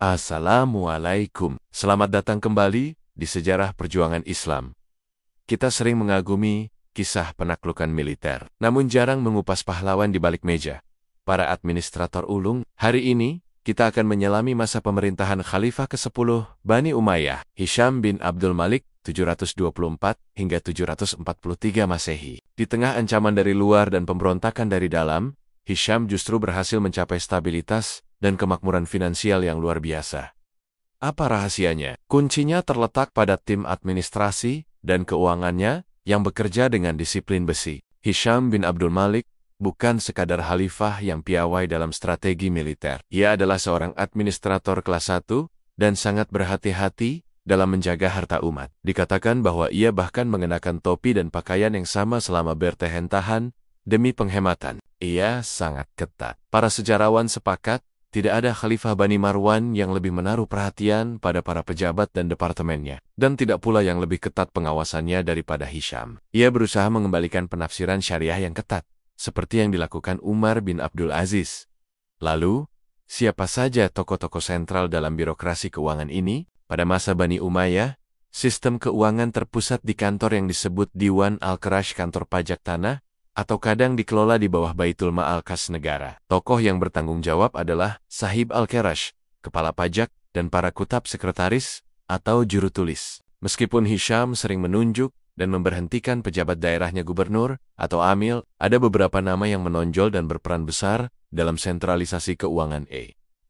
Assalamualaikum. Selamat datang kembali di Sejarah Perjuangan Islam. Kita sering mengagumi kisah penaklukan militer, namun jarang mengupas pahlawan di balik meja, para administrator ulung. Hari ini, kita akan menyelami masa pemerintahan Khalifah ke-10 Bani Umayyah, Hisham bin Abdul Malik, 724 hingga 743 Masehi. Di tengah ancaman dari luar dan pemberontakan dari dalam, Hisham justru berhasil mencapai stabilitas dan kemakmuran finansial yang luar biasa. Apa rahasianya? Kuncinya terletak pada tim administrasi dan keuangannya yang bekerja dengan disiplin besi. Hisham bin Abdul Malik bukan sekadar khalifah yang piawai dalam strategi militer. Ia adalah seorang administrator kelas 1 dan sangat berhati-hati dalam menjaga harta umat. Dikatakan bahwa ia bahkan mengenakan topi dan pakaian yang sama selama bertahan-tahan demi penghematan. Ia sangat ketat. Para sejarawan sepakat, tidak ada Khalifah Bani Marwan yang lebih menaruh perhatian pada para pejabat dan departemennya, dan tidak pula yang lebih ketat pengawasannya daripada Hisham. Ia berusaha mengembalikan penafsiran syariah yang ketat, seperti yang dilakukan Umar bin Abdul Aziz. Lalu, siapa saja tokoh-tokoh sentral dalam birokrasi keuangan ini? Pada masa Bani Umayyah, sistem keuangan terpusat di kantor yang disebut Diwan Al-Qarash, kantor pajak tanah, atau kadang dikelola di bawah Baitul Ma'al kas negara. Tokoh yang bertanggung jawab adalah Sahib Al-Qarash, kepala pajak, dan para kutab sekretaris atau juru tulis. Meskipun Hisham sering menunjuk dan memberhentikan pejabat daerahnya gubernur atau amil, ada beberapa nama yang menonjol dan berperan besar dalam sentralisasi keuangan.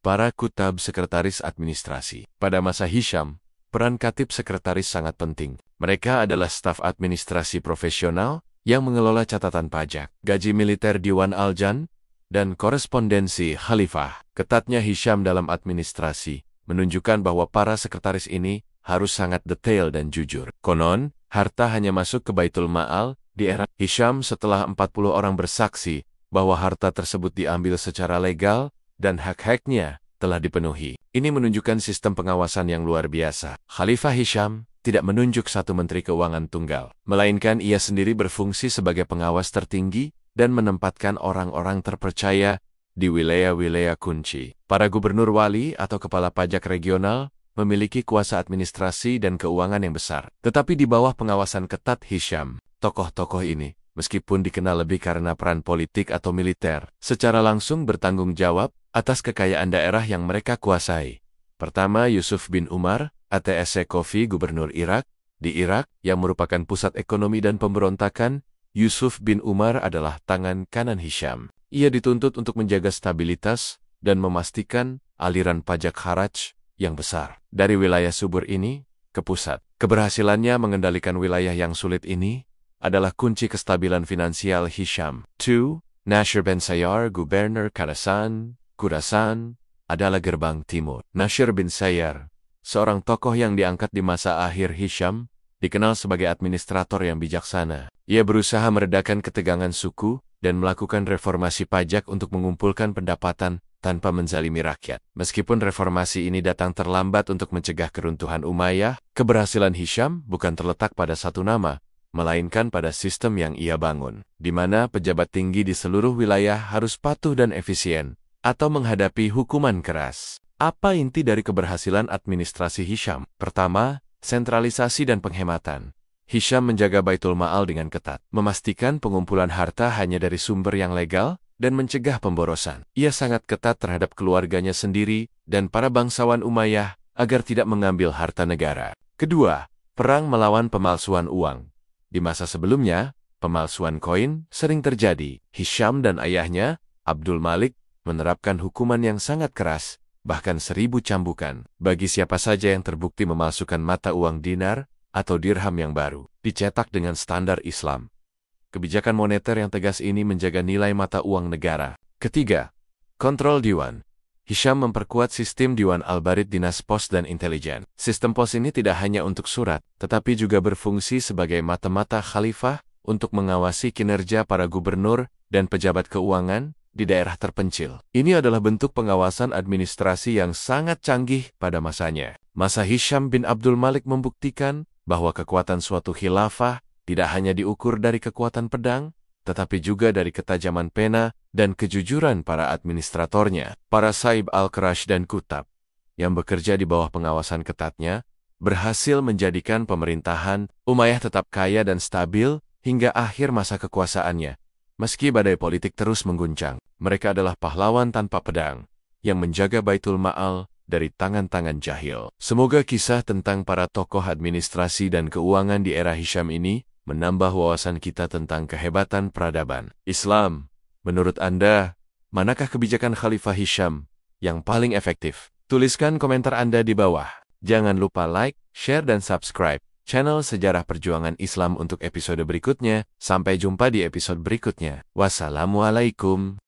Para kutab sekretaris administrasi. Pada masa Hisham, peran katib sekretaris sangat penting. Mereka adalah staf administrasi profesional yang mengelola catatan pajak, gaji militer Diwan Al-Jan, dan korespondensi Khalifah. Ketatnya Hisham dalam administrasi menunjukkan bahwa para sekretaris ini harus sangat detail dan jujur. Konon, harta hanya masuk ke Baitul Ma'al di era Hisham setelah 40 orang bersaksi bahwa harta tersebut diambil secara legal dan hak-haknya telah dipenuhi. Ini menunjukkan sistem pengawasan yang luar biasa. Khalifah Hisham tidak menunjuk satu menteri keuangan tunggal, melainkan ia sendiri berfungsi sebagai pengawas tertinggi dan menempatkan orang-orang terpercaya di wilayah-wilayah kunci. Para gubernur wali atau kepala pajak regional memiliki kuasa administrasi dan keuangan yang besar. Tetapi di bawah pengawasan ketat Hisham, tokoh-tokoh ini, meskipun dikenal lebih karena peran politik atau militer, secara langsung bertanggung jawab atas kekayaan daerah yang mereka kuasai. Pertama, Yusuf bin Umar, ATSC Kofi, gubernur Irak. Di Irak, yang merupakan pusat ekonomi dan pemberontakan, Yusuf bin Umar adalah tangan kanan Hisham. Ia dituntut untuk menjaga stabilitas dan memastikan aliran pajak haraj yang besar dari wilayah subur ini ke pusat. Keberhasilannya mengendalikan wilayah yang sulit ini adalah kunci kestabilan finansial Hisham. 2. Nashr bin Sayyar, gubernur Khurasan, adalah gerbang timur. Nashr bin Sayyar, seorang tokoh yang diangkat di masa akhir Hisham, dikenal sebagai administrator yang bijaksana. Ia berusaha meredakan ketegangan suku dan melakukan reformasi pajak untuk mengumpulkan pendapatan tanpa menzalimi rakyat. Meskipun reformasi ini datang terlambat untuk mencegah keruntuhan Umayyah, keberhasilan Hisham bukan terletak pada satu nama, melainkan pada sistem yang ia bangun, di mana pejabat tinggi di seluruh wilayah harus patuh dan efisien, atau menghadapi hukuman keras. Apa inti dari keberhasilan administrasi Hisham? Pertama, sentralisasi dan penghematan. Hisham menjaga Baitul Ma'al dengan ketat, memastikan pengumpulan harta hanya dari sumber yang legal, dan mencegah pemborosan. Ia sangat ketat terhadap keluarganya sendiri dan para bangsawan Umayyah agar tidak mengambil harta negara. Kedua, perang melawan pemalsuan uang. Di masa sebelumnya, pemalsuan koin sering terjadi. Hisham dan ayahnya, Abdul Malik, menerapkan hukuman yang sangat keras, bahkan 1000 cambukan, bagi siapa saja yang terbukti memalsukan mata uang dinar atau dirham yang baru, dicetak dengan standar Islam. Kebijakan moneter yang tegas ini menjaga nilai mata uang negara. Ketiga, kontrol Diwan. Hisham memperkuat sistem Diwan Al-Barid, dinas pos dan intelijen. Sistem pos ini tidak hanya untuk surat, tetapi juga berfungsi sebagai mata-mata khalifah untuk mengawasi kinerja para gubernur dan pejabat keuangan di daerah terpencil. Ini adalah bentuk pengawasan administrasi yang sangat canggih pada masanya. Masa Hisham bin Abdul Malik membuktikan bahwa kekuatan suatu khilafah tidak hanya diukur dari kekuatan pedang, tetapi juga dari ketajaman pena dan kejujuran para administratornya. Para Sahib Al-Qarash dan kutab yang bekerja di bawah pengawasan ketatnya, berhasil menjadikan pemerintahan Umayyah tetap kaya dan stabil hingga akhir masa kekuasaannya. Meski badai politik terus mengguncang, mereka adalah pahlawan tanpa pedang yang menjaga Baitul Ma'al dari tangan-tangan jahil. Semoga kisah tentang para tokoh administrasi dan keuangan di era Hisham ini menambah wawasan kita tentang kehebatan peradaban Islam. Menurut Anda, manakah kebijakan Khalifah Hisham yang paling efektif? Tuliskan komentar Anda di bawah. Jangan lupa like, share, dan subscribe channel Sejarah Perjuangan Islam untuk episode berikutnya. Sampai jumpa di episode berikutnya. Wassalamualaikum.